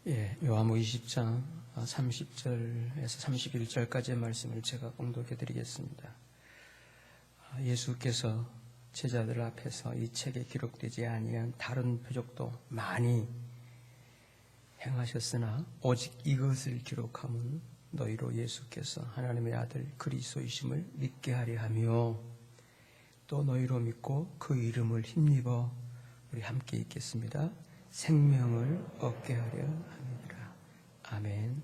요한복음 20장 30절에서 31절까지의 말씀을 제가 공독해 드리겠습니다. 예수께서 제자들 앞에서 이 책에 기록되지 아니한 다른 표적도 많이 행하셨으나 오직 이것을 기록함은 너희로 예수께서 하나님의 아들 그리스도이심을 믿게 하려 하며 또 너희로 믿고 그 이름을 힘입어 우리 함께 읽겠습니다. 생명을 얻게 하려 함이니라. 아멘.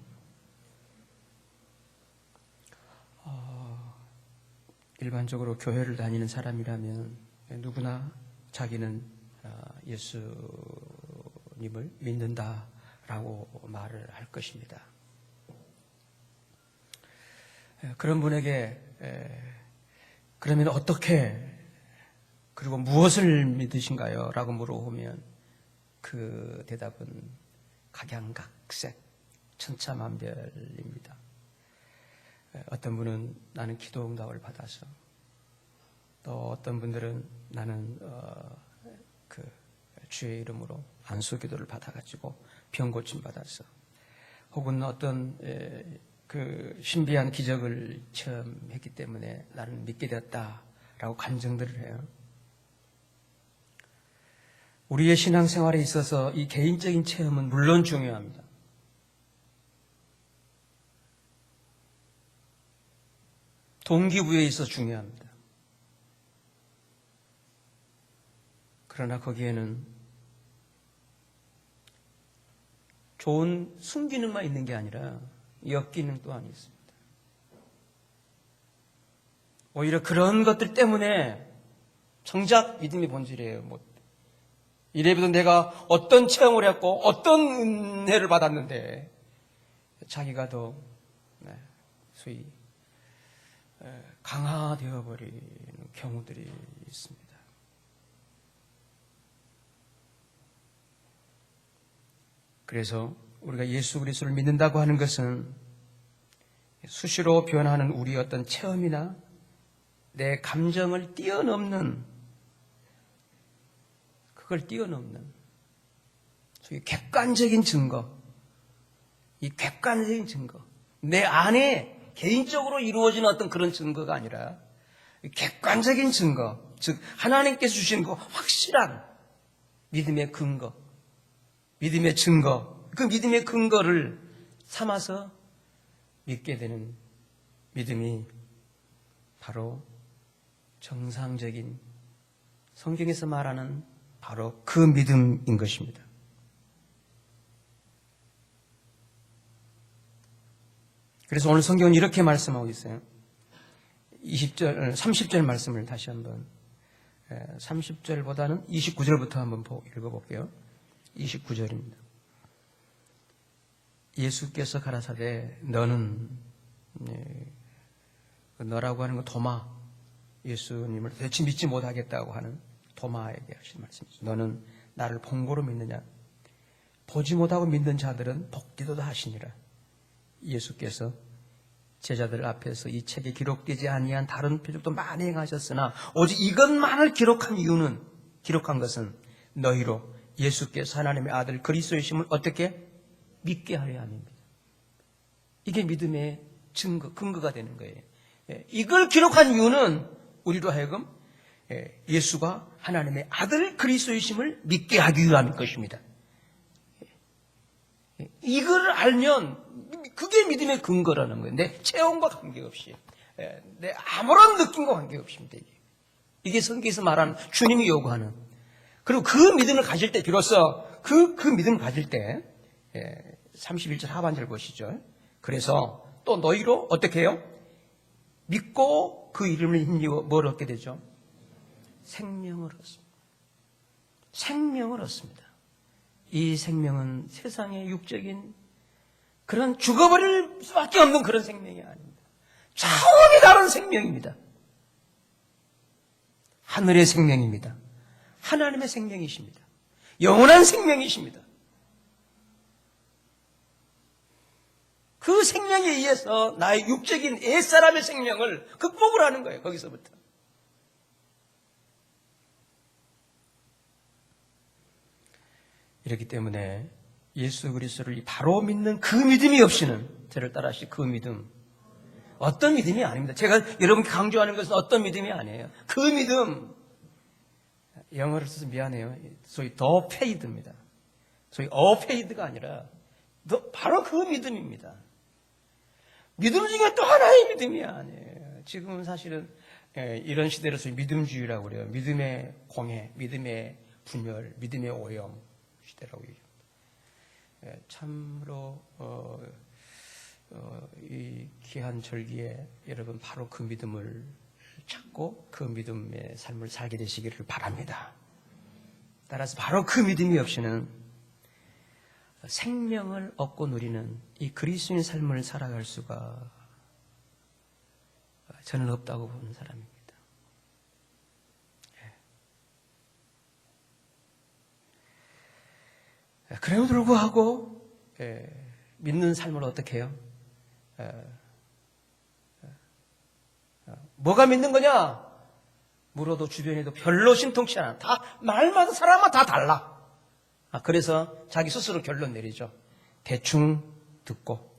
일반적으로 교회를 다니는 사람이라면 누구나 자기는 예수님을 믿는다라고 말을 할 것입니다. 그런 분에게 그러면 어떻게 그리고 무엇을 믿으신가요? 라고 물어보면 그 대답은 각양각색 천차만별입니다. 어떤 분은 나는 기도 응답을 받아서, 또 어떤 분들은 나는 주의 이름으로 안수 기도를 받아가지고 병 고침 받아서, 혹은 어떤 그 신비한 기적을 체험했기 때문에 나는 믿게 되었다라고 간증들을 해요. 우리의 신앙생활에 있어서 이 개인적인 체험은 물론 중요합니다. 동기부여에 있어서 중요합니다. 그러나 거기에는 좋은 순기능만 있는 게 아니라 역기능 또한 있습니다. 오히려 그런 것들 때문에 정작 믿음의 본질이에요. 이래봬도 내가 어떤 체험을 했고 어떤 은혜를 받았는데 자기가 더 소위 강화되어 버리는 경우들이 있습니다. 그래서 우리가 예수 그리스도를 믿는다고 하는 것은 수시로 변하는 우리의 어떤 체험이나 내 감정을 그걸 뛰어넘는 소위 객관적인 증거, 이 객관적인 증거, 내 안에 개인적으로 이루어지는 어떤 그런 증거가 아니라 객관적인 증거, 즉 하나님께서 주신 그 확실한 믿음의 근거, 믿음의 증거, 그 믿음의 근거를 삼아서 믿게 되는 믿음이 바로 정상적인 성경에서 말하는 바로 그 믿음인 것입니다. 그래서 오늘 성경은 이렇게 말씀하고 있어요. 30절 말씀을 다시 한번, 30절보다는 29절부터 한번 읽어볼게요. 29절입니다. 예수께서 가라사대 너는, 너라고 하는 건 도마, 예수님을 대체 믿지 못하겠다고 하는 도마에게 하신 말씀이죠. 너는 나를 본고로 믿느냐? 보지 못하고 믿는 자들은 복되도다 하시니라. 예수께서 제자들 앞에서 이 책에 기록되지 아니한 다른 표적도 많이 행하셨으나 오직 이것만을 기록한 것은 너희로 예수께서 하나님의 아들 그리스도이심을 어떻게 믿게 하려 함입니다. 이게 믿음의 근거가 되는 거예요. 이걸 기록한 이유는 우리로 하여금 예수가 하나님의 아들 그리스도이심을 믿게 하기 위함일 것입니다. 이걸 알면 그게 믿음의 근거라는 거예요. 내 체험과 관계없이, 내 아무런 느낌과 관계없습니다. 이게 성경에서 말하는 주님이 요구하는, 그리고 그 믿음을 가질 때 비로소 그 믿음을 가질 때 31절 하반절 보시죠. 그래서 또 너희로 어떻게 해요? 믿고 그 이름을 힘입어 뭘 얻게 되죠? 생명을 얻습니다. 생명을 얻습니다. 이 생명은 세상의 육적인 그런 죽어버릴 수밖에 없는 그런 생명이 아닙니다. 차원이 다른 생명입니다. 하늘의 생명입니다. 하나님의 생명이십니다. 영원한 생명이십니다. 그 생명에 의해서 나의 육적인 옛사람의 생명을 극복을 하는 거예요. 거기서부터. 이렇기 때문에 예수 그리스도를 바로 믿는 그 믿음이 없이는, 저를 따라하시 그 믿음, 어떤 믿음이 아닙니다. 제가 여러분께 강조하는 것은 어떤 믿음이 아니에요. 그 믿음, 영어를 써서 미안해요. 소위 더 페이드입니다. 소위 어페이드가 아니라 바로 그 믿음입니다. 믿음 중에 또 하나의 믿음이 아니에요. 지금은 사실은 이런 시대로서 믿음주의라고 그래요. 믿음의 공해, 믿음의 분열, 믿음의 오염 시대라고 얘기합니다. 참으로 이 귀한 절기에 여러분 바로 그 믿음을 찾고 그 믿음의 삶을 살게 되시기를 바랍니다. 따라서 바로 그 믿음이 없이는 생명을 얻고 누리는 이 그리스도인의 삶을 살아갈 수가 저는 없다고 보는 사람입니다. 그래도 불구하고 믿는 삶을 어떻게 해요? 뭐가 믿는 거냐? 물어도 주변에도 별로 신통치 않아. 다 말마다 사람마다 다 달라. 그래서 자기 스스로 결론 내리죠. 대충 듣고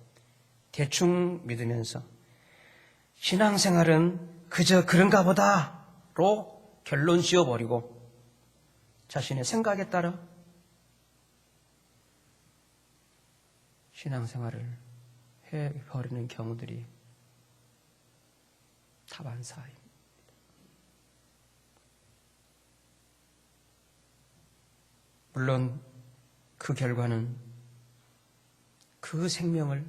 대충 믿으면서 신앙생활은 그저 그런가 보다로 결론 지어버리고 자신의 생각에 따라 신앙생활을 해버리는 경우들이 다반사입니다. 물론 그 결과는 그 생명을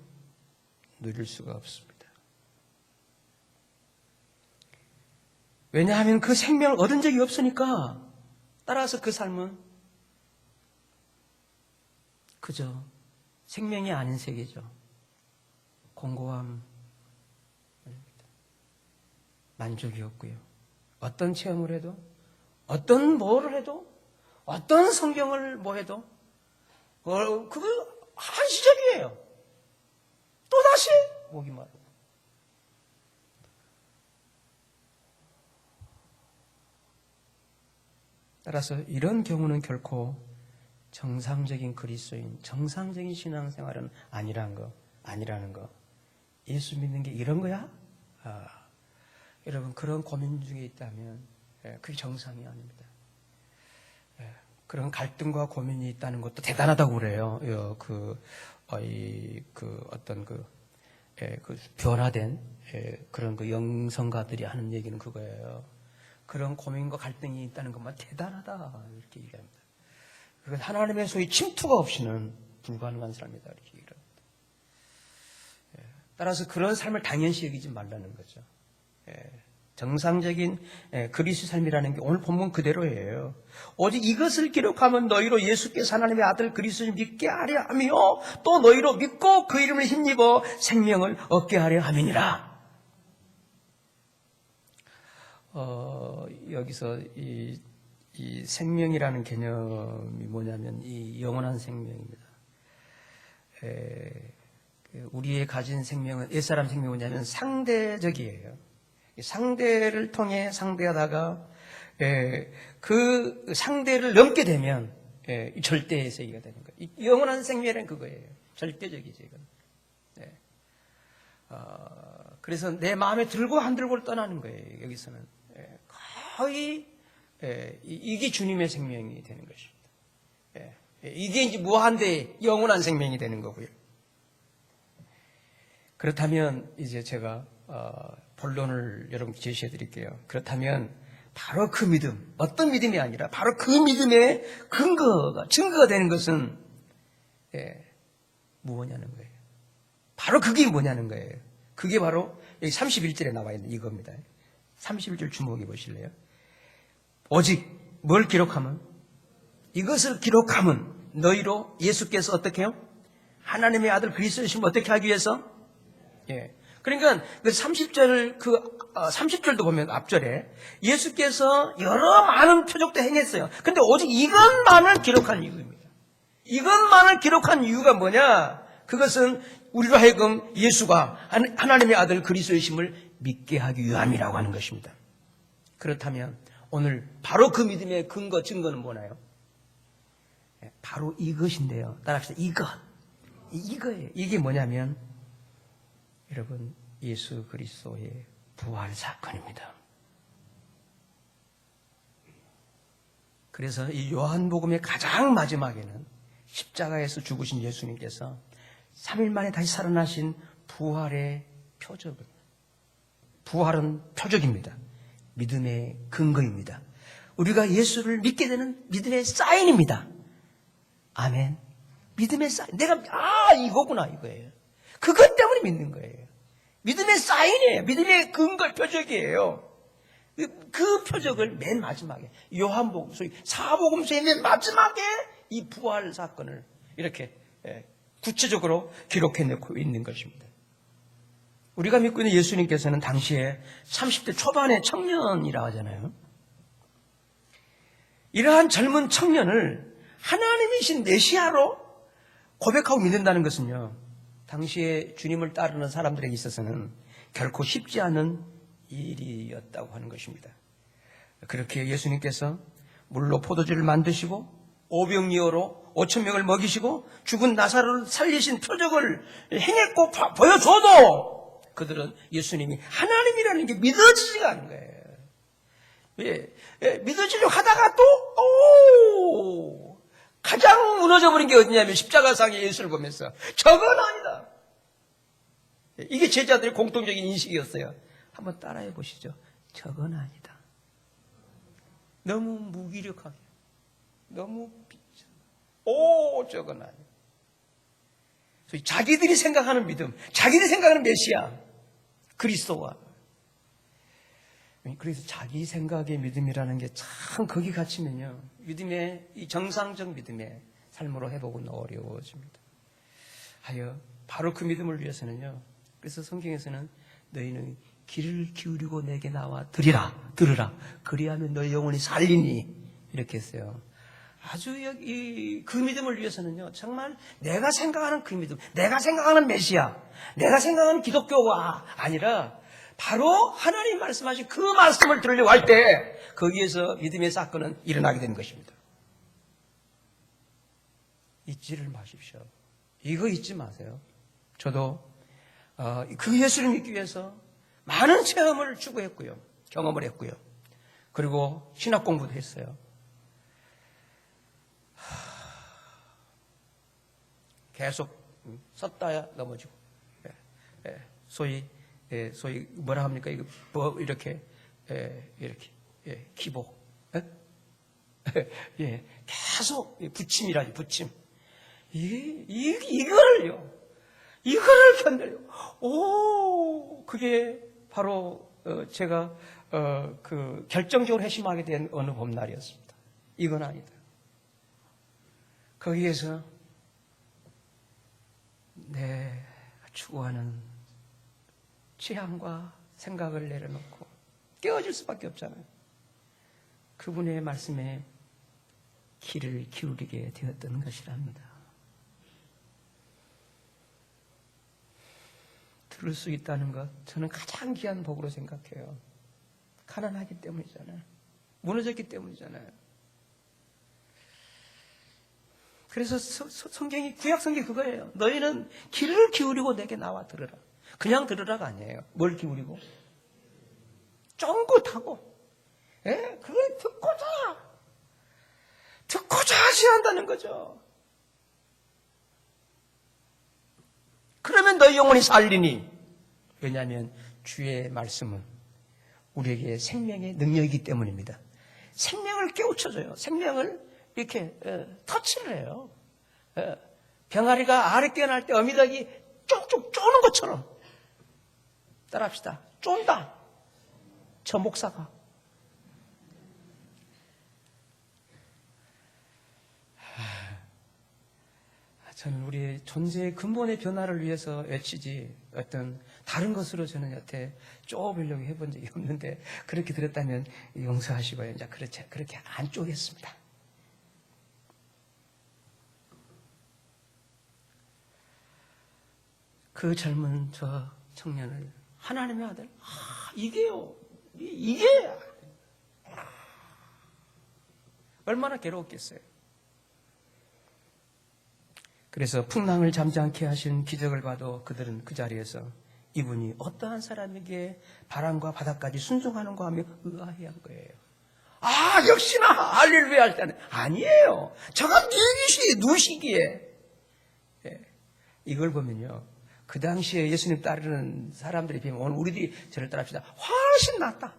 누릴 수가 없습니다. 왜냐하면 그 생명을 얻은 적이 없으니까. 따라서 그 삶은 그저 생명이 아닌 세계죠. 공고함, 만족이 없고요. 어떤 체험을 해도, 어떤 뭐를 해도, 어떤 성경을 뭐 해도 그거 한시적이에요. 또다시 오기만 하고. 따라서 이런 경우는 결코 정상적인 그리스도인, 정상적인 신앙생활은 아니라는 거. 예수 믿는 게 이런 거야? 여러분 그런 고민 중에 있다면 그게 정상이 아닙니다. 그런 갈등과 고민이 있다는 것도 대단하다고 그래요. 그 변화된 그런 그 영성가들이 하는 얘기는 그거예요. 그런 고민과 갈등이 있다는 것만 대단하다 이렇게 얘기합니다. 그건 하나님의 소위 침투가 없이는 불가능한 삶이다 이렇게 얘기합니다. 따라서 그런 삶을 당연시 여기지 말라는 거죠. 정상적인 그리스도 삶이라는 게 오늘 본문 그대로예요. 오직 이것을 기록하면 너희로 예수께서 하나님의 아들 그리스도를 믿게 하려 하며 또 너희로 믿고 그 이름을 힘입어 생명을 얻게 하려 함이니라. 여기서 이 생명이라는 개념이 뭐냐면 이 영원한 생명입니다. 우리의 가진 생명은 옛사람 생명은 뭐냐면 상대적이에요. 상대를 통해 상대하다가 그 상대를 넘게 되면 절대의 세계가 되는 거예요. 영원한 생명은 그거예요. 절대적이죠. 이건. 그래서 내 마음에 들고 안 들고를 떠나는 거예요. 여기서는 거의 이게 주님의 생명이 되는 것입니다. 이게 이제 무한대 영원한 생명이 되는 거고요. 그렇다면 이제 제가 본론을 여러분께 제시해 드릴게요. 그렇다면 바로 그 믿음, 어떤 믿음이 아니라 바로 그 믿음의 증거가 되는 것은 무엇냐는 거예요. 바로 그게 뭐냐는 거예요. 그게 바로 여기 31절에 나와 있는 이겁니다. 31절 주목해 보실래요? 오직 뭘 기록하면? 이것을 기록하면 너희로 예수께서 어떻게 해요? 하나님의 아들 그리스도이심을 어떻게 하기 위해서? 그러니까 그 30절도 보면 앞절에 예수께서 여러 많은 표적도 행했어요. 근데 오직 이것만을 기록한 이유입니다. 이것만을 기록한 이유가 뭐냐? 그것은 우리로 하여금 예수가 하나님의 아들 그리스도이심을 믿게 하기 위함이라고 하는 것입니다. 그렇다면 오늘 바로 그 믿음의 증거는 뭐나요? 바로 이것인데요. 따라합시다. 이거예요. 이게 뭐냐면 여러분 예수 그리스도의 부활 사건입니다. 그래서 이 요한복음의 가장 마지막에는 십자가에서 죽으신 예수님께서 3일 만에 다시 살아나신 부활의 표적을, 부활은 표적입니다. 믿음의 근거입니다. 우리가 예수를 믿게 되는 믿음의 사인입니다. 아멘. 믿음의 사인. 내가 이거구나 이거예요. 그것 때문에 믿는 거예요. 믿음의 사인이에요. 믿음의 근거 표적이에요. 그 표적을 맨 마지막에 요한복음, 소위 사복음서의 맨 마지막에 이 부활 사건을 이렇게 구체적으로 기록해놓고 있는 것입니다. 우리가 믿고 있는 예수님께서는 당시에 30대 초반의 청년이라 하잖아요. 이러한 젊은 청년을 하나님이신 메시아로 고백하고 믿는다는 것은요, 당시에 주님을 따르는 사람들에게 있어서는 결코 쉽지 않은 일이었다고 하는 것입니다. 그렇게 예수님께서 물로 포도주를 만드시고 오병이어로 5,000명을 먹이시고 죽은 나사로를 살리신 표적을 행했고 보여줘도 그들은 예수님이 하나님이라는 게 믿어지지가 않은 거예요. 믿어지려고 하다가 또 가장 무너져버린 게 어디냐면 십자가상의 예수를 보면서 저건 아니다. 이게 제자들의 공통적인 인식이었어요. 한번 따라해 보시죠. 저건 아니다. 너무 무기력하게, 너무 비참. 저건 아니다. 소위 자기들이 생각하는 믿음, 자기들이 생각하는 메시아, 그리스도와. 그래서 자기 생각의 믿음이라는 게 참 거기 갇히면요, 믿음의 이 정상적 믿음의 삶으로 회복은 어려워집니다. 하여 바로 그 믿음을 위해서는요, 그래서 성경에서는 너희는 귀를 기울이고 내게 나와 들으라. 그리하면 너희 영혼이 살리니, 이렇게 했어요. 아주 그 믿음을 위해서는요, 정말 내가 생각하는 그 믿음, 내가 생각하는 메시아, 내가 생각하는 기독교가 아니라 바로 하나님 말씀하신 그 말씀을 들으려고 할 때 거기에서 믿음의 사건은 일어나게 되는 것입니다. 잊지를 마십시오. 이거 잊지 마세요. 저도 그 예수를 믿기 위해서 많은 체험을 추구했고요, 경험을 했고요, 그리고 신학 공부도 했어요. 계속 섰다야 넘어지고, 소위 뭐라 합니까? 이거 이렇게 기복, 계속 부침이라지, 부침. 이거를 견뎌요. 그게 바로 제가 그 결정적으로 회심하게 된 어느 봄날이었습니다. 이건 아니다. 거기에서 내가 추구하는 취향과 생각을 내려놓고 깨어질 수밖에 없잖아요. 그분의 말씀에 귀를 기울이게 되었던 것이랍니다. 들을 수 있다는 것, 저는 가장 귀한 복으로 생각해요. 가난하기 때문이잖아요. 무너졌기 때문이잖아요. 그래서 성경이, 구약 성경이 그거예요. 너희는 귀를 기울이고 내게 나와 들으라. 그냥 들으라가 아니에요. 뭘 기울이고? 쫑긋하고, 그걸 듣고자 하시한다는 거죠. 그러면 너희 영혼이 살리니. 왜냐하면 주의 말씀은 우리에게 생명의 능력이기 때문입니다. 생명을 깨우쳐줘요. 생명을 이렇게 터치를 해요. 병아리가 알을 깨어날 때 어미닭이 쭉쭉 쪼는 것처럼. 따라합시다. 쫀다. 저 목사가. 저는 우리의 존재의 근본의 변화를 위해서 외치지 어떤 다른 것으로 저는 여태 쪼으려고 해본 적이 없는데, 그렇게 들었다면 용서하시고요. 이제 그렇게 안 쪼겠습니다. 그 젊은 저 청년을 하나님의 아들, 이게요. 이게 얼마나 괴로웠겠어요. 그래서 풍랑을 잠잠케 하신 기적을 봐도 그들은 그 자리에서 이분이 어떠한 사람에게 바람과 바다까지 순종하는가 하며 의아해한 거예요. 아, 역시나 할렐루야 할 때는 아니에요. 저가 누시기에. 이걸 보면요, 그 당시에 예수님 따르는 사람들이 비하면 오늘 우리들이 저를 따릅시다. 훨씬 낫다.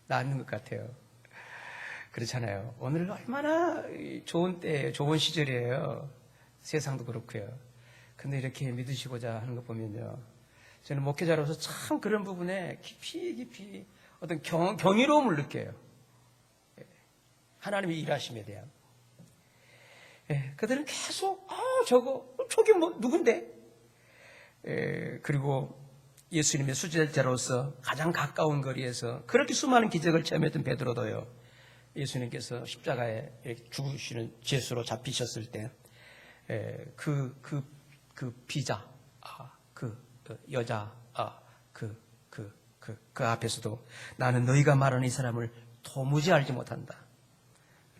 낫는 것 같아요. 그렇잖아요. 오늘 얼마나 좋은 때, 좋은 시절이에요. 세상도 그렇고요. 근데 이렇게 믿으시고자 하는 거 보면요, 저는 목회자로서 참 그런 부분에 깊이 어떤 경이로움을 느껴요. 하나님의 일하심에 대한. 그들은 계속 저기 누군데? 그리고 예수님의 수제자로서 가장 가까운 거리에서 그렇게 수많은 기적을 체험했던 베드로도요, 예수님께서 십자가에 죽으시는 죄수로 잡히셨을 때 그 비자, 그 여자, 그 앞에서도 나는 너희가 말하는 이 사람을 도무지 알지 못한다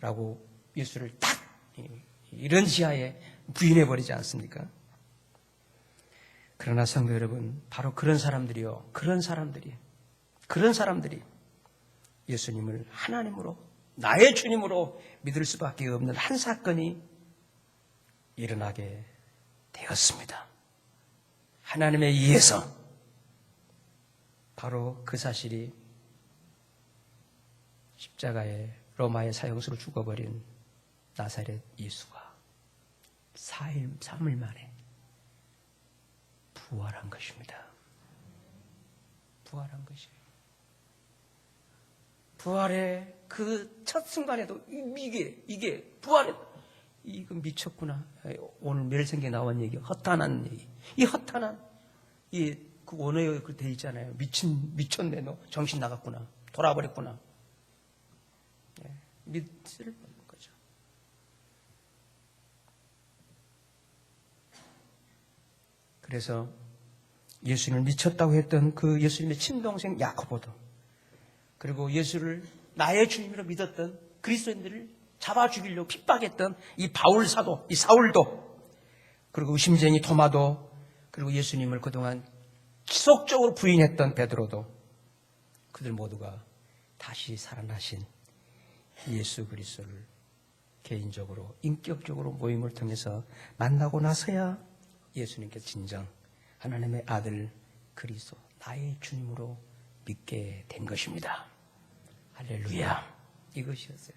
라고 예수를 딱 이런 지하에 부인해버리지 않습니까? 그러나 성도 여러분, 바로 그런 사람들이 예수님을 하나님으로, 나의 주님으로 믿을 수밖에 없는 한 사건이 일어나게 되었습니다. 하나님에 의해서. 바로 그 사실이 십자가에 로마의 사형수로 죽어버린 나사렛 예수가 3일 만에 부활한 것입니다. 부활한 것이에요. 부활의 그 첫 순간에도 이게 부활에 이거 미쳤구나. 오늘 멜생기에 나온 얘기, 허탄한 얘기. 이 허탄한 그 원어에 그 돼 있잖아요. 미쳤네, 너 정신 나갔구나, 돌아버렸구나. 믿을 받는 거죠. 그래서 예수님을 미쳤다고 했던 그 예수님의 친동생 야고보도, 그리고 예수를 나의 주님으로 믿었던 그리스도인들을 잡아 죽이려고 핍박했던 이 바울 사도, 이 사울도, 그리고 의심쟁이 도마도, 그리고 예수님을 그동안 지속적으로 부인했던 베드로도, 그들 모두가 다시 살아나신 예수 그리스도를 개인적으로, 인격적으로 모임을 통해서 만나고 나서야 예수님께서 진정 하나님의 아들 그리스도, 나의 주님으로 믿게 된 것입니다. 할렐루야. 이것이었어요.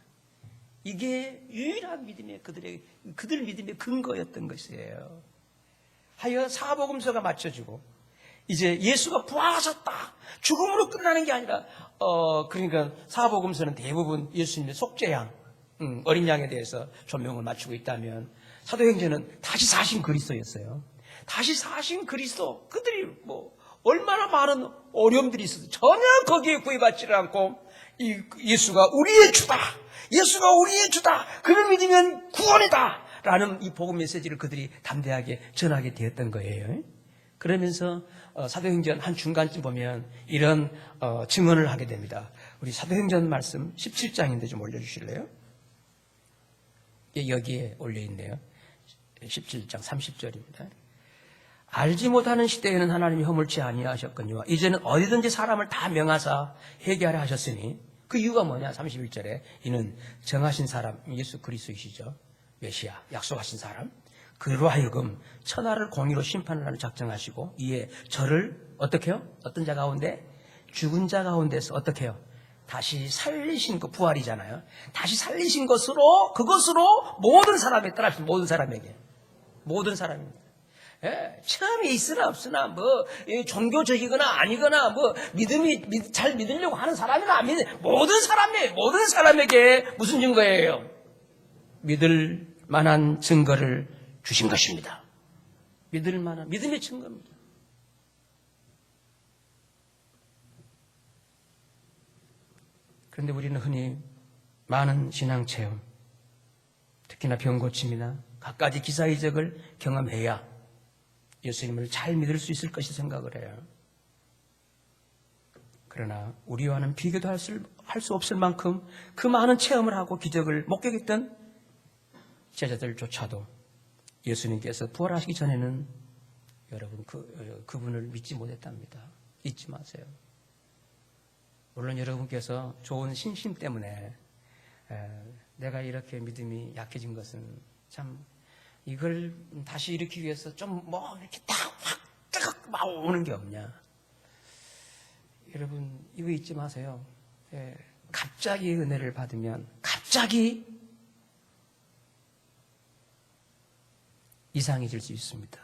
이게 유일한 믿음의 그들 믿음의 근거였던 것이에요. 하여 사복음서가 맞춰지고 이제 예수가 부활하셨다, 죽음으로 끝나는 게 아니라 그러니까 사복음서는 대부분 예수님의 속죄양, 어린 양에 대해서 조명을 맞추고 있다면, 사도행전은 다시 사신 그리스도였어요. 다시 사신 그리스도, 그들이 얼마나 많은 어려움들이 있어서 전혀 거기에 구애받지를 않고 예수가 우리의 주다, 예수가 우리의 주다, 그를 믿으면 구원이다 라는 이 복음 메시지를 그들이 담대하게 전하게 되었던 거예요. 그러면서 사도행전 한 중간쯤 보면 이런 증언을 하게 됩니다. 우리 사도행전 말씀 17장인데 좀 올려주실래요? 여기에 올려있네요. 17장 30절입니다. 알지 못하는 시대에는 하나님이 허물치 아니하셨거니와 이제는 어디든지 사람을 다 명하사 회개하라 하셨으니, 그 이유가 뭐냐? 31절에 이는 정하신 사람 예수 그리스도이시죠. 메시아, 약속하신 사람, 그로 하여금 천하를 공의로 심판을 하는 작정하시고, 이에 저를 어떻게 해요? 어떤 자 가운데? 죽은 자 가운데서 어떻게 해요? 다시 살리신 그 부활이잖아요. 다시 살리신 그것으로 모든 사람에 따라서 모든 사람입니다. 처음에 있으나 없으나 종교적이거나 아니거나 믿음이 잘 믿으려고 하는 사람이나 안 믿는 모든 사람에게 무슨 증거예요? 믿을 만한 증거를 주신 것입니다. 믿을 만한 믿음의 증거입니다. 그런데 우리는 흔히 많은 신앙 체험, 특히나 병고침이나 갖가지 기사이적을 경험해야 예수님을 잘 믿을 수 있을 것이 생각을 해요. 그러나 우리와는 비교도 할 수 없을 만큼 그 많은 체험을 하고 기적을 목격했던 제자들조차도 예수님께서 부활하시기 전에는 여러분 그분을 믿지 못했답니다. 잊지 마세요. 물론 여러분께서 좋은 신심 때문에 내가 이렇게 믿음이 약해진 것은 참 이걸 다시 일으키기 위해서 좀 뭐 이렇게 확 뜨겁 막 오는 게 없냐. 여러분 이거 잊지 마세요. 갑자기 은혜를 받으면 갑자기 이상해질 수 있습니다.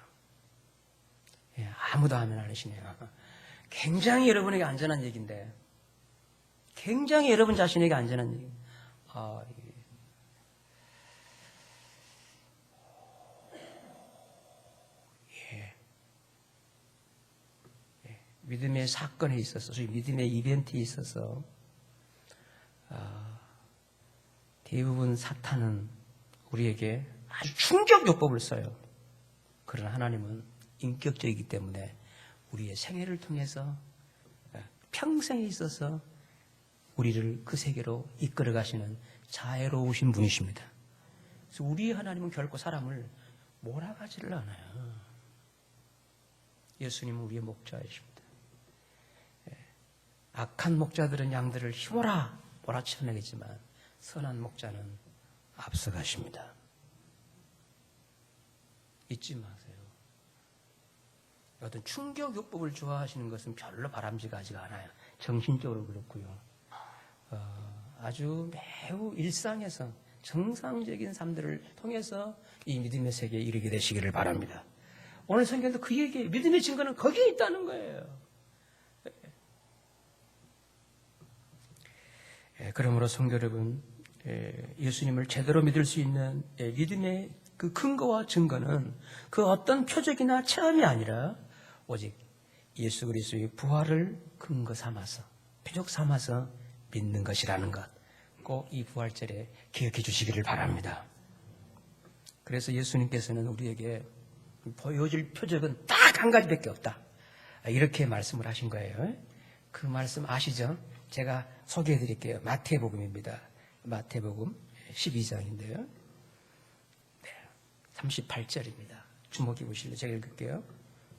아무도 하면 안 하시네요. 굉장히 여러분에게 안전한 얘기인데, 굉장히 여러분 자신에게 안전한 얘기. 믿음의 사건에 있어서, 믿음의 이벤트에 있어서 대부분 사탄은 우리에게 아주 충격요법을 써요. 그러나 하나님은 인격적이기 때문에 우리의 생애를 통해서 평생에 있어서 우리를 그 세계로 이끌어 가시는 자애로우신 분이십니다. 그래서 우리 하나님은 결코 사람을 몰아가지를 않아요. 예수님은 우리의 목자이십니다. 악한 목자들은 양들을 힘어라 몰아쳐내겠지만 선한 목자는 앞서가십니다. 잊지 마세요. 어떤 충격요법을 좋아하시는 것은 별로 바람직하지가 않아요. 정신적으로 그렇고요. 아주 매우 일상에서 정상적인 삶들을 통해서 이 믿음의 세계에 이르게 되시기를 바랍니다. 오늘 성경도 그 얘기예요. 믿음의 증거는 거기에 있다는 거예요. 그러므로 성도 여러분, 예수님을 제대로 믿을 수 있는 믿음의 그 근거와 증거는 그 어떤 표적이나 체험이 아니라 오직 예수 그리스도의 부활을 근거 삼아서, 표적 삼아서 믿는 것이라는 것, 꼭 이 부활절에 기억해 주시기를 바랍니다. 그래서 예수님께서는 우리에게 보여줄 표적은 딱 한 가지밖에 없다, 이렇게 말씀을 하신 거예요. 그 말씀 아시죠? 제가 소개해 드릴게요. 마태복음입니다. 마태복음 12장인데요. 38절입니다. 주목해 보실래요? 제가 읽을게요.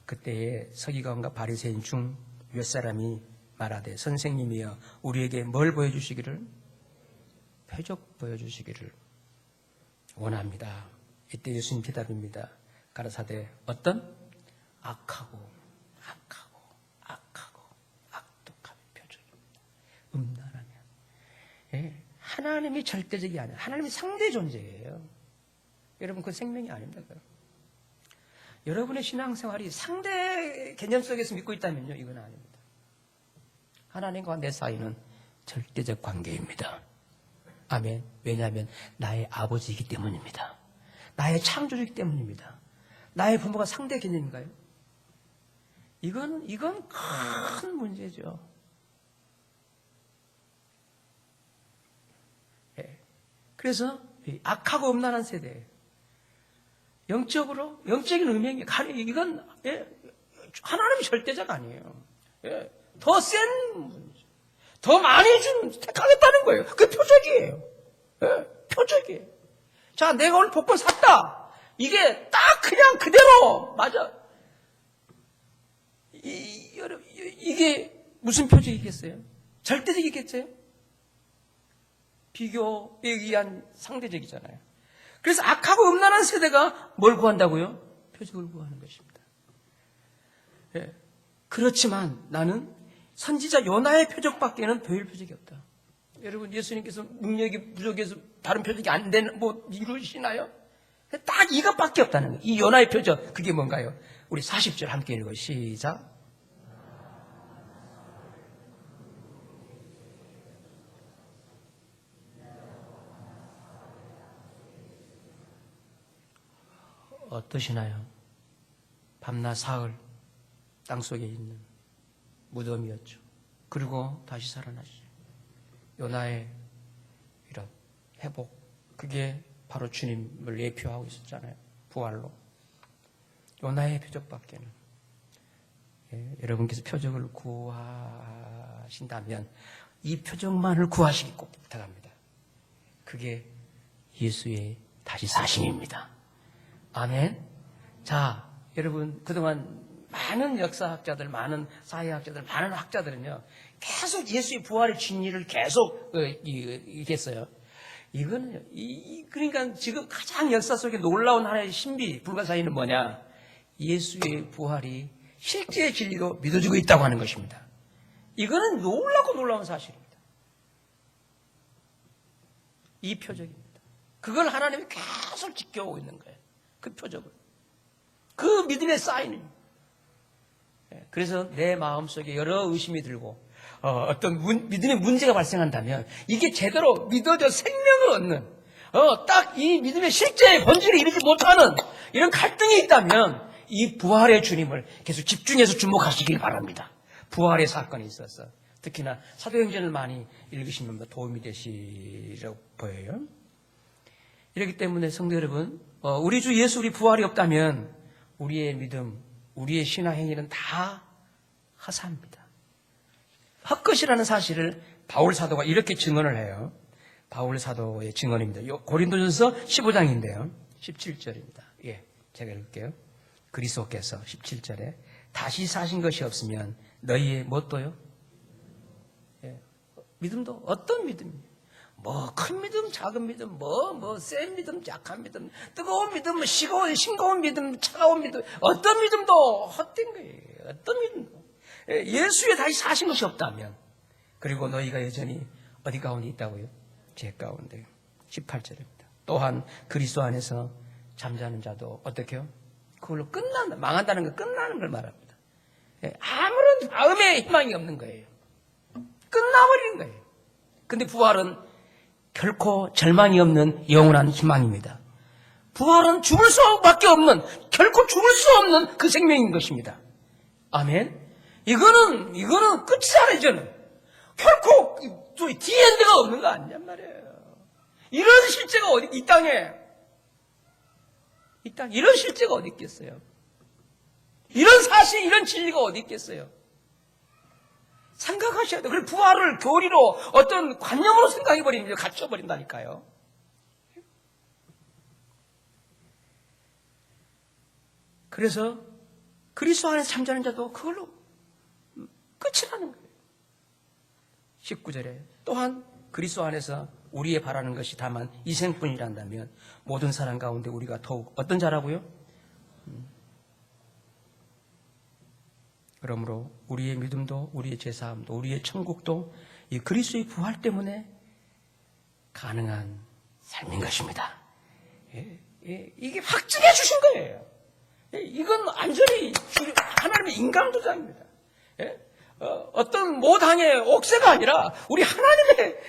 그때에 서기관과 바리새인 중 몇 사람이 말하되 선생님이여 우리에게 뭘 보여주시기를? 표적 보여주시기를 원합니다. 이때 예수님 대답입니다. 가라사대 어떤? 악하고 악독한 표적입니다. 음란하면. 하나님이 절대적이 아니에요. 하나님이 상대 존재예요. 여러분 그 생명이 아닙니다. 여러분의 신앙생활이 상대 개념 속에서 믿고 있다면요, 이건 아닙니다. 하나님과 내 사이는 절대적 관계입니다. 아멘. 왜냐하면 나의 아버지이기 때문입니다. 나의 창조주이기 때문입니다. 나의 부모가 상대 개념인가요? 이건 큰 문제죠. 그래서 악하고 음란한 세대, 영적인 음행이 이건 하나님이 절대자가 아니에요. 더 센 문제, 더 많이 주는 택하겠다는 거예요. 그게 표적이에요. 표적이에요. 자, 내가 오늘 복권 샀다. 이게 딱 그냥 그대로 맞아. 이게 무슨 표적이겠어요? 절대적이겠어요? 비교에 의한 상대적이잖아요. 그래서 악하고 음란한 세대가 뭘 구한다고요? 표적을 구하는 것입니다. 그렇지만 나는 선지자 요나의 표적밖에는 보일 표적이 없다. 여러분, 예수님께서 능력이 부족해서 다른 표적이 안 되는 이루시나요? 딱 이것밖에 없다는 거예요. 이 요나의 표적, 그게 뭔가요? 우리 40절 함께 읽어요. 시작. 어떠시나요? 밤낮 사흘 땅속에 있는 무덤이었죠. 그리고 다시 살아나시죠. 요나의 이런 회복, 그게 바로 주님을 예표하고 있었잖아요. 부활로. 요나의 표적밖에는. 여러분께서 표적을 구하신다면 이 표적만을 구하시기 꼭 부탁합니다. 그게 예수의 다시 사심입니다. 아멘. 자, 여러분, 그동안 많은 역사학자들, 많은 사회학자들, 많은 학자들은요, 계속 예수의 부활의 진리를 계속 얘기했어요. 이거는요, 그러니까 지금 가장 역사 속에 놀라운 하나의 신비, 불가사의는 뭐냐? 예수의 부활이 실제의 진리로 믿어지고 있다고 하는 것입니다. 이거는 놀랍고 놀라운 사실입니다. 이 표적입니다. 그걸 하나님이 계속 지켜오고 있는 거예요. 그 표적을. 그 믿음의 사인입니다. 그래서 내 마음속에 여러 의심이 들고 어떤 믿음의 문제가 발생한다면 이게 제대로 믿어져 생명을 얻는 딱 이 믿음의 실제의 본질에 이르지 못하는 이런 갈등이 있다면 이 부활의 주님을 계속 집중해서 주목하시길 바랍니다. 부활의 사건이 있어서 특히나 사도행전을 많이 읽으시면 도움이 되시라고 보여요. 이렇기 때문에 성도 여러분, 우리 주 예수 우리 부활이 없다면 우리의 믿음, 우리의 신앙 행위는 다 허사입니다. 헛것이라는 사실을 바울 사도가 이렇게 증언을 해요. 바울 사도의 증언입니다. 고린도전서 15장인데요. 17절입니다. 예, 제가 읽을게요. 그리스도께서 17절에 다시 사신 것이 없으면 너희의 뭣도요? 예, 믿음도 어떤 믿음이에요? 뭐 큰 믿음, 작은 믿음, 센 믿음, 약한 믿음, 뜨거운 믿음, 싱거운 믿음, 차가운 믿음, 어떤 믿음도 헛된 거예요. 어떤 믿음도. 예수에 다시 사신 것이 없다면, 그리고 너희가 여전히 어디 가운데 있다고요? 제 가운데. 18절입니다. 또한 그리스도 안에서 잠자는 자도 어떻게요? 그걸로 망한다는 거 끝나는 걸 말합니다. 아무런 다음에 희망이 없는 거예요. 끝나버리는 거예요. 근데 부활은 결코 절망이 없는 영원한 희망입니다. 부활은 죽을 수밖에 없는, 결코 죽을 수 없는 그 생명인 것입니다. 아멘. 이거는 끝이잖아요, 이제는. 결코 디엔드가 없는 거 아니냔 말이에요. 이런 실제가 이 땅에 이런 실제가 어디 있겠어요? 이런 사실, 이런 진리가 어디 있겠어요? 생각하셔야 돼요. 그리고 부활을 교리로 어떤 관념으로 생각해버리면 갇혀버린다니까요. 그래서 그리스도 안에서 잠자는 자도 그걸로 끝이라는 거예요. 19절에 또한 그리스도 안에서 우리의 바라는 것이 다만 이 생뿐이란다면 모든 사람 가운데 우리가 더욱 어떤 자라고요? 그러므로 우리의 믿음도 우리의 제사함도 우리의 천국도 이 그리스도의 부활 때문에 가능한 삶인 것입니다. 이게 확증해 주신 거예요. 이건 완전히 하나님의 인간도장입니다. 어떤 모당의 옥새가 아니라 우리 하나님의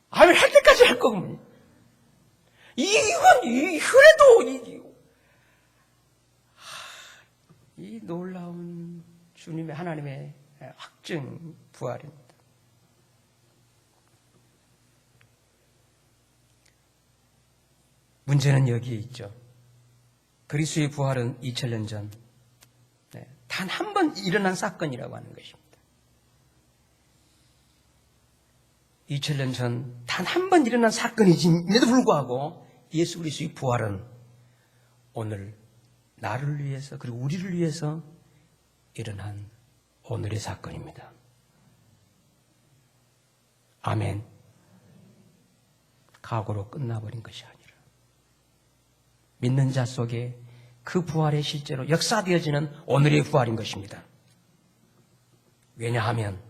아멘 할 때까지 할 거군요. 이건 그래도 이 놀라운 주님의 하나님의 확증 부활입니다. 문제는 여기에 있죠. 그리스도의 부활은 2000년 전 단 한 번 일어난 사건이라고 하는 것입니다. 2000년 전 단 한 번 일어난 사건임에도 불구하고 예수 그리스도의 부활은 오늘 나를 위해서 그리고 우리를 위해서 일어난 오늘의 사건입니다. 아멘. 과거로 끝나버린 것이 아니라 믿는 자 속에 그 부활의 실제로 역사되어지는 오늘의 부활인 것입니다. 왜냐하면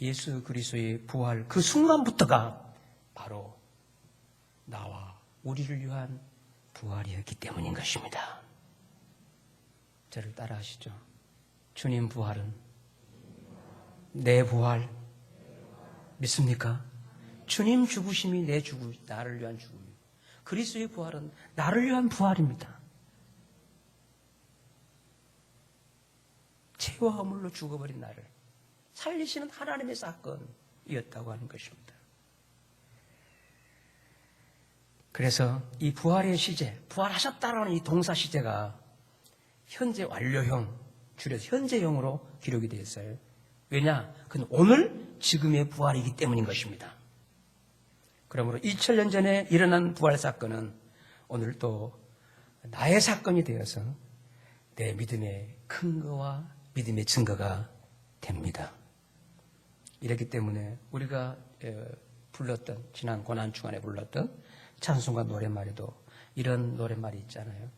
예수 그리스도의 부활 그 순간부터가 바로 나와 우리를 위한 부활이었기 때문인 것입니다. 저를 따라 하시죠. 주님 부활은 내 부활 믿습니까? 주님 죽으심이 나를 위한 죽음입니다. 그리스도의 부활은 나를 위한 부활입니다. 죄와 허물로 죽어버린 나를 살리시는 하나님의 사건이었다고 하는 것입니다. 그래서 이 부활의 시제, 부활하셨다라는 이 동사 시제가 현재 완료형, 줄여서 현재형으로 기록이 되어 있어요. 왜냐? 그건 오늘, 지금의 부활이기 때문인 것입니다. 그러므로 2000년 전에 일어난 부활 사건은 오늘 또 나의 사건이 되어서 내 믿음의 근거와 믿음의 증거가 됩니다. 이렇기 때문에 우리가 불렀던 지난 고난주간에 불렀던 찬송가 노랫말에도 이런 노랫말이 있잖아요.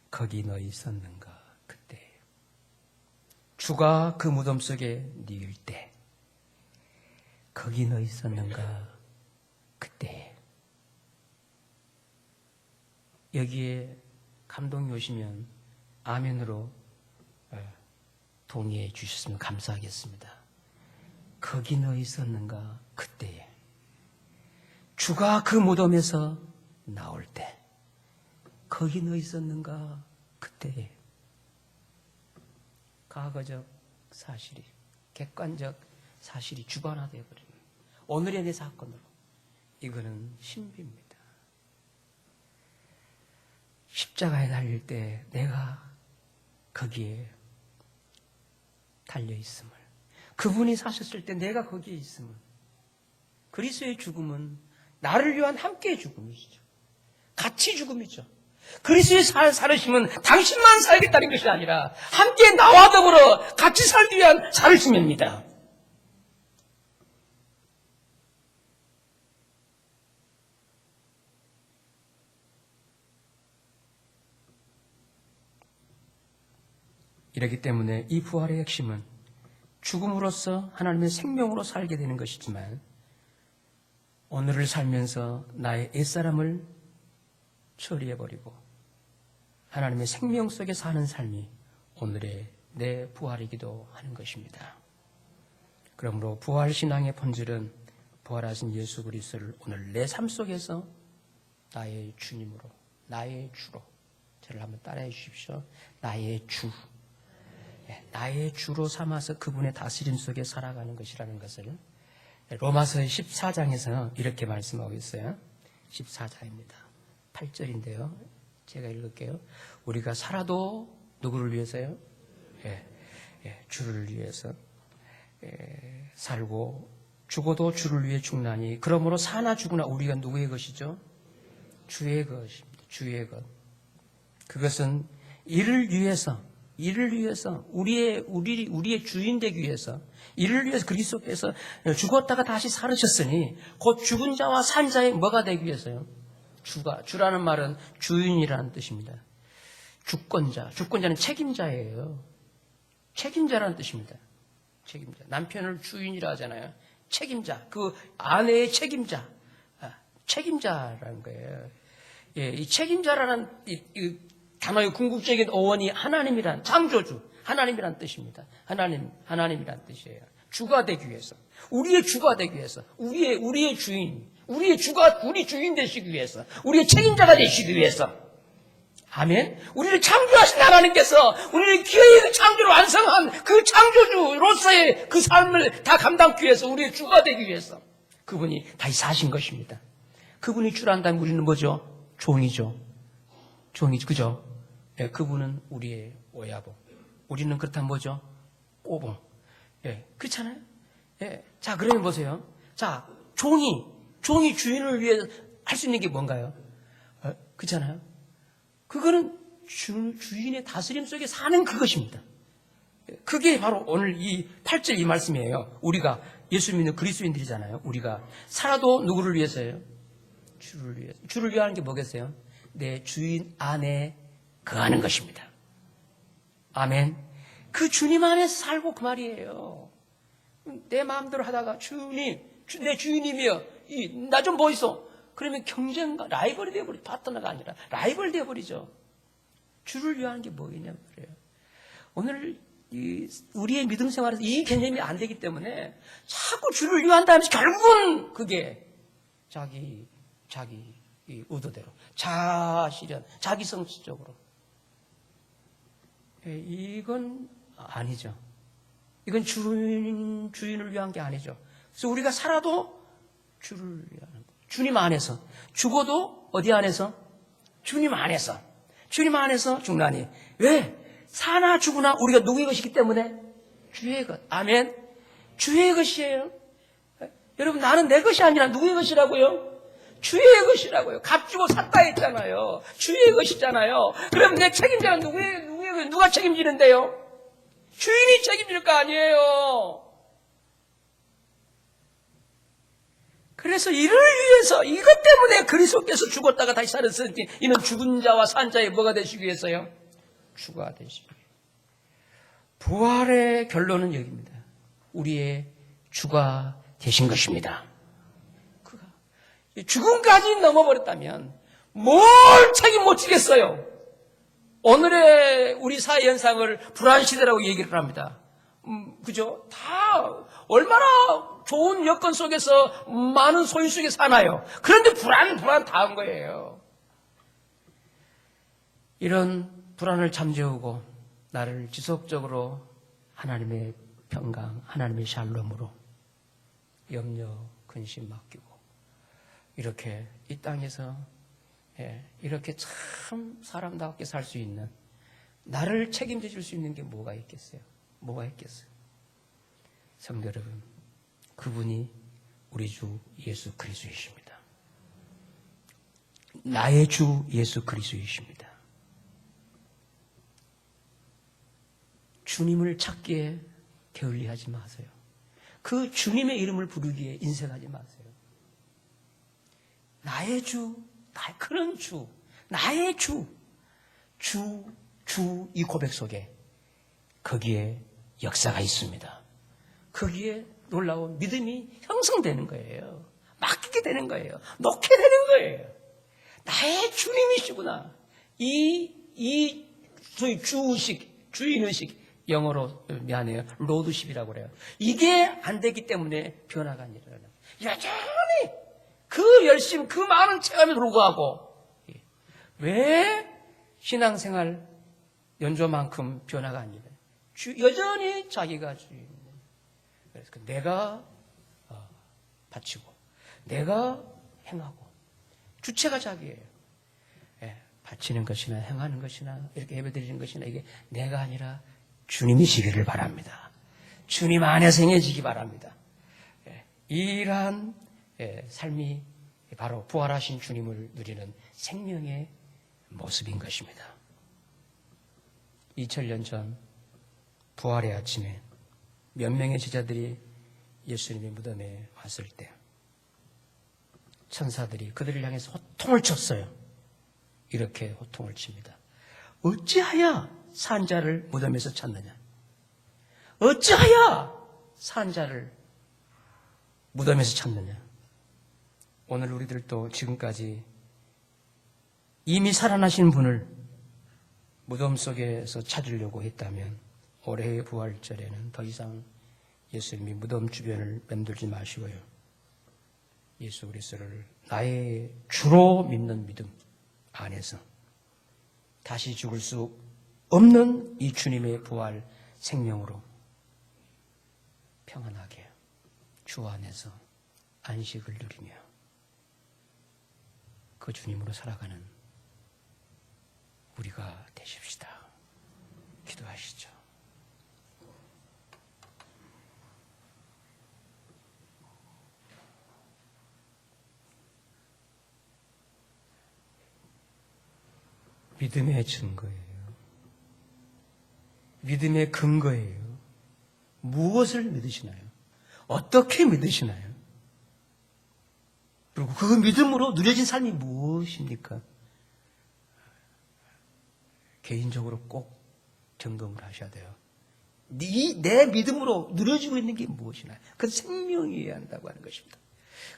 거기 너 있었는가 그때 주가 그 무덤 속에 누울 때 거기 너 있었는가 그때. 여기에 감동이 오시면 아멘으로 동의해 주셨으면 감사하겠습니다. 거기 너 있었는가 그때에 주가 그 무덤에서 나올 때 거기 너 있었는가 그때에. 과거적 사실이 객관적 사실이 주관화되어 버립니다. 오늘의 내 사건으로 이거는 신비입니다. 십자가에 달릴 때 내가 거기에 달려있음을, 그분이 사셨을 때 내가 거기에 있음을, 그리스도의 죽음은 나를 위한 함께의 죽음이죠. 같이 죽음이죠. 그리스도의 살으심은 당신만 살겠다는 것이 아니라 함께 나와 더불어 같이 살기 위한 살으심입니다. 이렇기 때문에 이 부활의 핵심은 죽음으로써 하나님의 생명으로 살게 되는 것이지만 오늘을 살면서 나의 옛사람을 처리해버리고 하나님의 생명 속에 사는 삶이 오늘의 내 부활이기도 하는 것입니다. 그러므로 부활신앙의 본질은 부활하신 예수 그리스도를 오늘 내 삶 속에서 나의 주님으로, 나의 주로, 저를 한번 따라해 주십시오. 나의 주, 나의 주로 삼아서 그분의 다스림 속에 살아가는 것이라는 것을 로마서 14장에서 이렇게 말씀하고 있어요. 14장입니다. 8절인데요. 제가 읽을게요. 우리가 살아도 누구를 위해서요? 주를 위해서 살고 죽어도 주를 위해 죽나니 그러므로 사나 죽으나 우리가 누구의 것이죠? 주의 것입니다. 주의 것. 그것은 이를 위해서 우리의 주인 되기 위해서 이를 위해서 그리스도께서 죽었다가 다시 살으셨으니 곧 죽은 자와 산 자의 뭐가 되기 위해서요? 주라는 말은 주인이라는 뜻입니다. 주권자는 책임자예요. 책임자라는 뜻입니다. 책임자. 남편을 주인이라 하잖아요. 책임자. 그 아내의 책임자. 책임자라는 거예요. 이 책임자라는 이 단어의 궁극적인 어원이 하나님이란 창조주, 하나님이란 뜻입니다. 하나님이란 뜻이에요. 주가 되기 위해서, 우리의 주가 되기 위해서, 우리의 주인, 우리 주인 되시기 위해서, 우리의 책임자가 되시기 위해서. 아멘. 우리를 창조하신 하나님께서 우리를 기어이 창조를 완성한 그 창조주로서의 그 삶을 다 감당하기 위해서, 우리의 주가 되기 위해서 그분이 다시 사신 것입니다. 그분이 주란다면 우리는 뭐죠? 종이죠. 그죠? 그분은 우리의 오야봉. 우리는 그렇다면 뭐죠? 꼬봉. 그렇잖아요? 자, 그러면 보세요. 자, 종이 주인을 위해 할 수 있는 게 뭔가요? 그렇잖아요? 그거는 주인의 다스림 속에 사는 그것입니다. 그게 바로 오늘 이 8절 이 말씀이에요. 우리가 예수 믿는 그리스도인들이잖아요. 우리가 살아도 누구를 위해서요? 주를 위해서. 주를 위하는 게 뭐겠어요? 내 주인 안에 거하는 것입니다. 아멘. 그 주님 안에서 살고 그 말이에요. 내 마음대로 하다가 내 주인님이여, 나 좀 보이소. 그러면 경쟁과 라이벌이 되어버리죠. 파트너가 아니라 라이벌 되어버리죠. 주를 위하는 게 뭐겠냐 말이에요. 오늘 우리의 믿음 생활에서 이 개념이 안 되기 때문에 자꾸 주를 위한다면서 결국은 그게 자기 의도대로, 자아실현, 자기성취적으로. 이건 아니죠. 이건 주인을 위한 게 아니죠. 그래서 우리가 살아도 주를 위하는 거예요. 주님 안에서. 죽어도 어디 안에서? 주님 안에서. 주님 안에서 죽나니. 왜? 사나 죽으나 우리가 누구의 것이기 때문에? 주의 것. 아멘. 주의 것이에요. 여러분, 나는 내 것이 아니라 누구의 것이라고요? 주의 것이라고요. 값주고 샀다 했잖아요. 주의 것이잖아요. 그럼 내 책임자는 누가 책임지는데요? 주인이 책임질 거 아니에요. 그래서 이를 위해서, 이것 때문에 그리스도께서 죽었다가 다시 살았으니 이는 죽은 자와 산 자의 뭐가 되시기 위해서요? 주가 되시기 위해서. 부활의 결론은 여기입니다. 우리의 주가 되신 것입니다. 그가 죽음까지 넘어버렸다면 뭘 책임 못 지겠어요? 오늘의 우리 사회 현상을 불안시대라고 얘기를 합니다. 그죠? 다 얼마나 좋은 여건 속에서 많은 소유 속에 사나요? 그런데 불안 다 한 거예요. 이런 불안을 잠재우고 나를 지속적으로 하나님의 평강, 하나님의 샬롬으로 염려, 근심 맡기고 이렇게 이 땅에서 이렇게 참 사람답게 살 수 있는, 나를 책임져 줄 수 있는 게 뭐가 있겠어요? 뭐가 있겠어요? 성도 여러분, 그분이 우리 주 예수 그리스도이십니다. 나의 주 예수 그리스도이십니다. 주님을 찾기에 게을리하지 마세요. 그 주님의 이름을 부르기에 인색하지 마세요. 나의 주, 그런 주, 나의 주, 이 고백 속에 거기에 역사가 있습니다. 거기에 놀라운 믿음이 형성되는 거예요. 맡기게 되는 거예요. 놓게 되는 거예요. 나의 주님이시구나. 소위 주인의식, 영어로 미안해요. 로드십이라고 그래요. 이게 안 되기 때문에 변화가 안 일어나요. 여전히 그 열심, 그 많은 체험에 불구하고 왜 신앙생활 연조만큼 변화가 안 일어나요? 여전히 자기가 주인. 그래서 내가 바치고 내가 행하고 주체가 자기예요. 바치는 것이나 행하는 것이나 이렇게 예배드리는 것이나 이게 내가 아니라 주님이시기를 바랍니다. 주님 안에서 행해지기 바랍니다. 이러한 삶이 바로 부활하신 주님을 누리는 생명의 모습인 것입니다. 2000년 전 부활의 아침에 몇 명의 제자들이 예수님의 무덤에 왔을 때 천사들이 그들을 향해서 호통을 쳤어요. 이렇게 호통을 칩니다. 어찌하여 산자를 무덤에서 찾느냐? 어찌하여 산자를 무덤에서 찾느냐? 오늘 우리들도 지금까지 이미 살아나신 분을 무덤 속에서 찾으려고 했다면 올해의 부활절에는 더 이상 예수님이 무덤 주변을 맴돌지 마시고요. 예수 그리스도를 나의 주로 믿는 믿음 안에서 다시 죽을 수 없는 이 주님의 부활 생명으로 평안하게 주 안에서 안식을 누리며 그 주님으로 살아가는 우리가 되십시다. 기도하시죠. 믿음의 증거예요. 믿음의 근거예요. 무엇을 믿으시나요? 어떻게 믿으시나요? 그리고 그 믿음으로 누려진 삶이 무엇입니까? 개인적으로 꼭 점검을 하셔야 돼요. 내 믿음으로 누려지고 있는 게 무엇이나요? 그 생명이어야 한다고 하는 것입니다.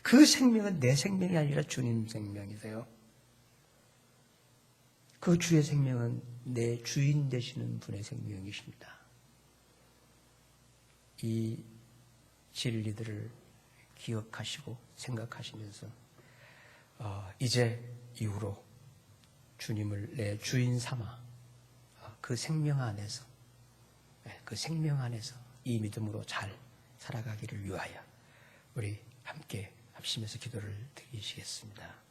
그 생명은 내 생명이 아니라 주님 생명이세요. 그 주의 생명은 내 주인 되시는 분의 생명이십니다. 이 진리들을 기억하시고 생각하시면서 이제 이후로 주님을 내 주인 삼아 그 생명 안에서 이 믿음으로 잘 살아가기를 위하여 우리 함께 합심해서 기도를 드리시겠습니다.